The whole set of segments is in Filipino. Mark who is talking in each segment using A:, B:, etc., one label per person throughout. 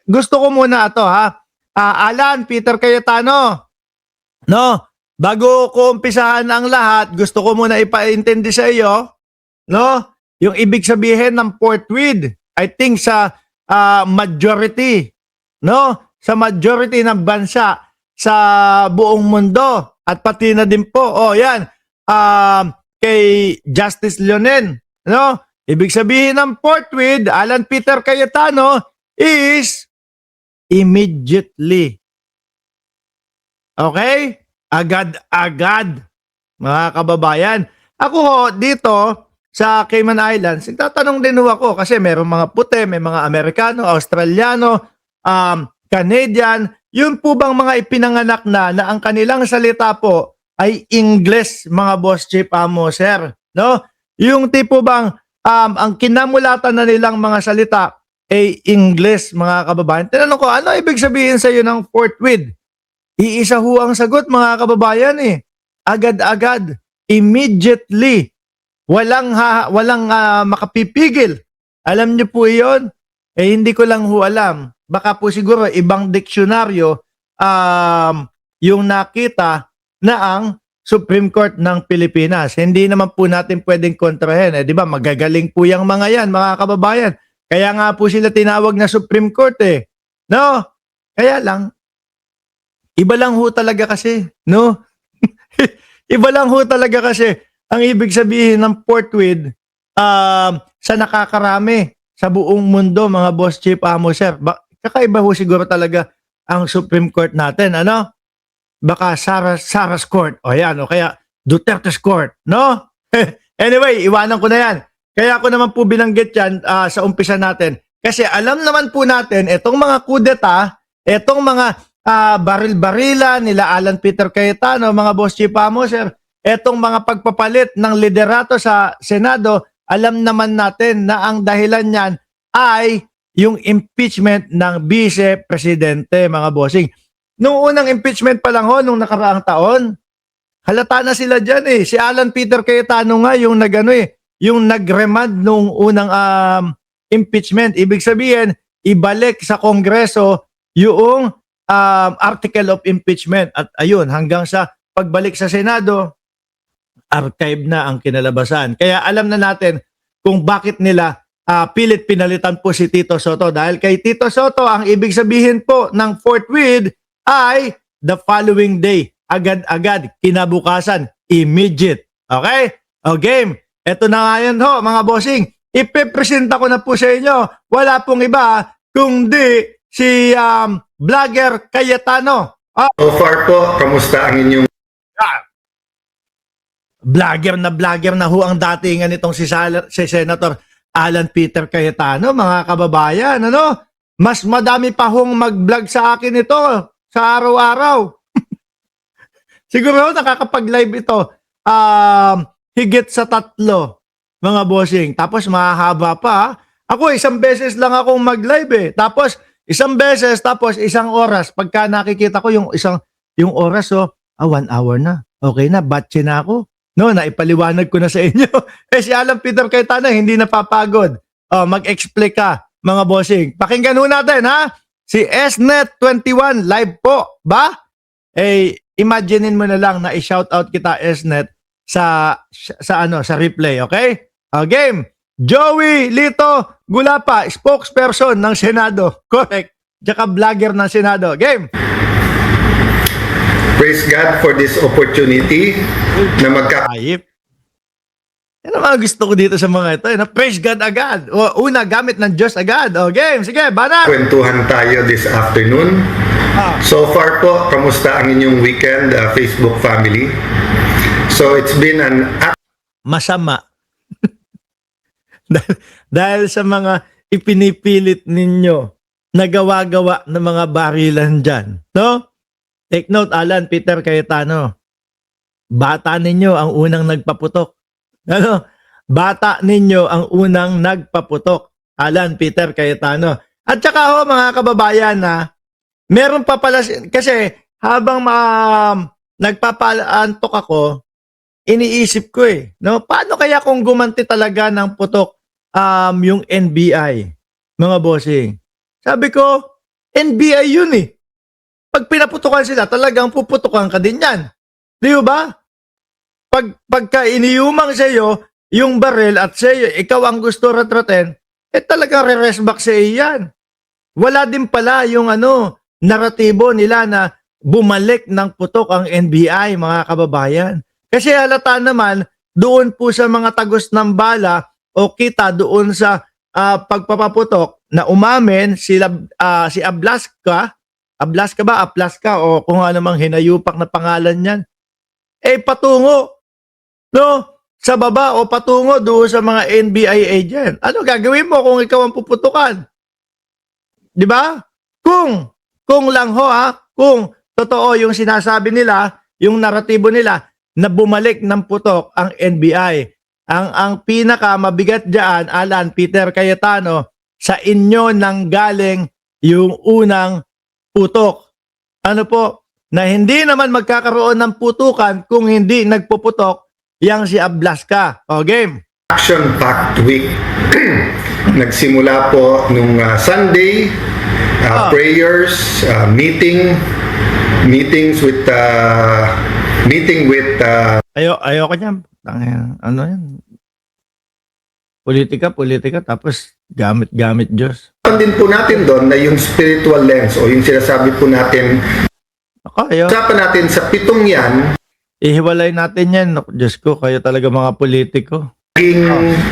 A: gusto ko muna ito ha. Alan, Peter Cayetano, no? Bago ko umpisahan ang lahat, gusto ko muna ipaintindi sa iyo, no? Yung ibig sabihin ng fourth with. I think sa majority, no? Sa majority ng bansa sa buong mundo at pati na din po. Oh, yan. Kay Justice Leonen, no? Ibig sabihin ng fourth with Alan Peter Cayetano is immediately. Okay? Agad-agad, mga kababayan. Ako ho, dito sa Cayman Islands, nagtatanong din ho ako kasi meron mga puti, may mga Amerikano, Australiano, Canadian. Yun po bang mga ipinanganak na ang kanilang salita po ay English, mga boss chief amo, sir? No? Yung tipo bang ang kinamulatan na nilang mga salita ay English, mga kababayan. Tinanong ko, ano ibig sabihin sa iyo ng fourth with? Iisa ho ang sagot, mga kababayan eh. Agad-agad, immediately. Walang makapipigil. Alam niyo po 'yon? Eh hindi ko lang ho alam. Baka po siguro ibang diksyonaryo yung nakita na ang Supreme Court ng Pilipinas. Hindi naman po natin pwedeng kontrahin. Eh, di ba? Magagaling po yung mga yan, mga kababayan. Kaya nga po sila tinawag na Supreme Court eh. No? Kaya lang, iba lang ho talaga kasi, no? Iba lang ho talaga kasi ang ibig sabihin ng fourth with sa nakakarami sa buong mundo, mga boss chief amo, sir. Kakaiba ho siguro talaga ang Supreme Court natin, ano? Baka Sara's Court, o yan, o kaya Duterte's Court, no? Anyway, iwanan ko na yan. Kaya ako naman po binanggit yan sa umpisa natin. Kasi alam naman po natin, itong mga kudeta, itong mga baril-barila nila Alan Peter Cayetano, mga boss chief amo, sir, etong mga pagpapalit ng liderato sa Senado, alam naman natin na ang dahilan niyan ay yung impeachment ng vice-presidente, mga bossing. Nung unang impeachment pa lang ho, nung nakaraang taon, halata na sila dyan eh. Si Alan Peter Cayetano nga yung yung nag-remand nung unang impeachment. Ibig sabihin, ibalik sa Kongreso yung article of impeachment. At ayun, hanggang sa pagbalik sa Senado, archive na ang kinalabasan. Kaya alam na natin kung bakit nila pilit pinalitan po si Tito Soto. Dahil kay Tito Soto, ang ibig sabihin po ng fourth with ay the following day. Agad-agad, kinabukasan, immediate. Okay? O game. Ito na nga yan ho, mga bossing. Ipipresenta ko na po sa inyo. Wala pong iba kundi si vlogger Cayetano.
B: So far po, kamusta ang inyong...
A: Vlogger na ho ang datingan nitong si Senator Alan Peter Cayetano, mga kababayan. Ano? Mas madami pa hong mag-vlog sa akin ito sa araw-araw. Siguro nakakapag-live ito higit sa 3, mga bossing. Tapos mahahaba pa. Ako isang beses lang akong mag-live eh. Tapos isang beses, tapos isang oras. Pagka nakikita ko yung oras, 1 hour na. Okay na, batche na ako. No, naipaliwanag ko na sa inyo. Si Alan Peter Cayetano hindi napapagod. Mag-explain ka, mga bossing. Pakinggan ho natin, ha? Si SNET21 live po, ba? Imaginein mo na lang na i-shoutout kita, SNET, sa replay, okay? Game. Joey Lito Gulapa, spokesperson ng Senado. Correct. Tsaka vlogger ng Senado. Game.
B: Praise God for this opportunity na
A: Ayip. Yan ang mga gusto ko dito sa mga ito. Praise God agad. Una, gamit ng Diyos agad. Game. Sige, banat.
B: kwentuhan tayo this afternoon. So far po, kamusta ang inyong weekend, Facebook family? So it's been an...
A: Masama. Dahil sa mga ipinipilit ninyo na gawa-gawa ng mga barilan dyan. No? Take note, Alan Peter Cayetano. Bata ninyo ang unang nagpaputok. Ano? Bata ninyo ang unang nagpaputok. Alan Peter Cayetano. At saka ho, mga kababayan, meron pa pala, kasi habang nagpapaantok ako, iniisip ko no? Paano kaya kung gumanti talaga ng putok yung NBI, mga bossing? Sabi ko, NBI yun eh. Pag pinaputukan sila, talagang puputukan ka din yan. Di ba? Pagka iniyumang sa iyo, yung baril at sa iyo, ikaw ang gusto ratratin, talagang re-rest back sa iyo yan. Wala din pala yung naratibo nila na bumalik ng putok ang NBI, mga kababayan. Kasi halata naman, doon po sa mga tagos ng bala o kita doon sa pagpapaputok na umamin si Ablaska o kung ano mang hinayupak na pangalan niyan, patungo, no? Sa baba o patungo doon sa mga NBI agent. Ano gagawin mo kung ikaw ang puputukan? Di ba? Kung lang kung totoo yung sinasabi nila, yung naratibo nila na bumalik ng putok ang NBI. Ang pinaka mabigat diyan, Alan, Peter Cayetano, sa inyo nang galing yung unang putok. Ano po? Na hindi naman magkakaroon ng putukan kung hindi nagpuputok yang si Ablaska. O game.
B: Action-packed week. Nagsimula po nung Sunday, prayers, meetings with
A: Ayoko niyan. Ano yan? Politika, tapos gamit Diyos.
B: din po natin doon na yung spiritual lens o yung sinasabi po natin, usapan natin sa pitong yan,
A: Ihiwalay natin yan. Diyos ko, kayo talaga mga politiko.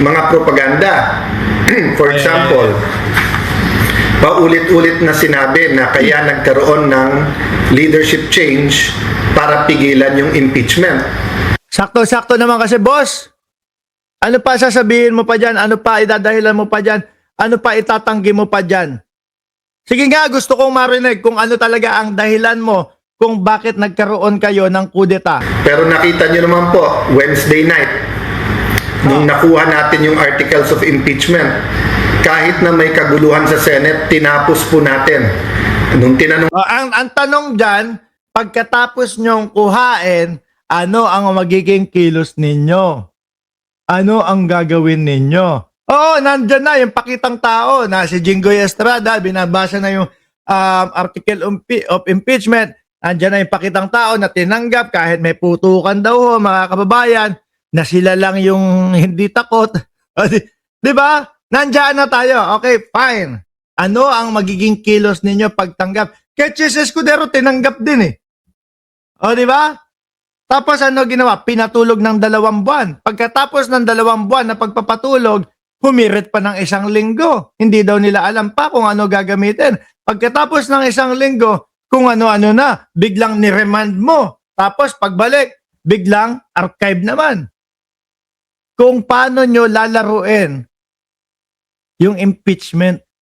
B: mga propaganda. For example, paulit-ulit na sinabi na kaya nagkaroon ng leadership change para pigilan yung impeachment.
A: Sakto-sakto naman kasi, boss. Ano pa sasabihin mo pa dyan? Ano pa idadahilan mo pa dyan? Ano pa itatanggi mo pa dyan? Sige nga, gusto kong marinig kung ano talaga ang dahilan mo kung bakit nagkaroon kayo ng kudeta.
B: Pero nakita nyo naman po, Wednesday night, nung nakuha natin yung articles of impeachment, kahit na may kaguluhan sa Senate, tinapos po natin. Nung tinanong
A: Ang tanong dyan, pagkatapos nyong kuhain, ano ang magiging kilos ninyo? Ano ang gagawin ninyo? Oo, nandyan na yung pakitang tao na si Jinggoy Estrada, binabasa na yung article of impeachment. Nandyan na yung pakitang tao na tinanggap kahit may putukan daw mga kababayan, na sila lang yung hindi takot. Di ba? Nandyan na tayo. Okay, fine. Ano ang magiging kilos ninyo pagtanggap? Kaya Chis Escudero tinanggap din eh. O, di ba? Tapos ano ginawa? Pinatulog ng 2 buwan. Pagkatapos ng 2 buwan na pagpapatulog, humirit pa ng 1 linggo. Hindi daw nila alam pa kung ano gagamitin. Pagkatapos ng 1 linggo, kung ano-ano na, biglang niremand mo. Tapos pagbalik, biglang archive naman. Kung paano nyo lalaruin yung impeachment.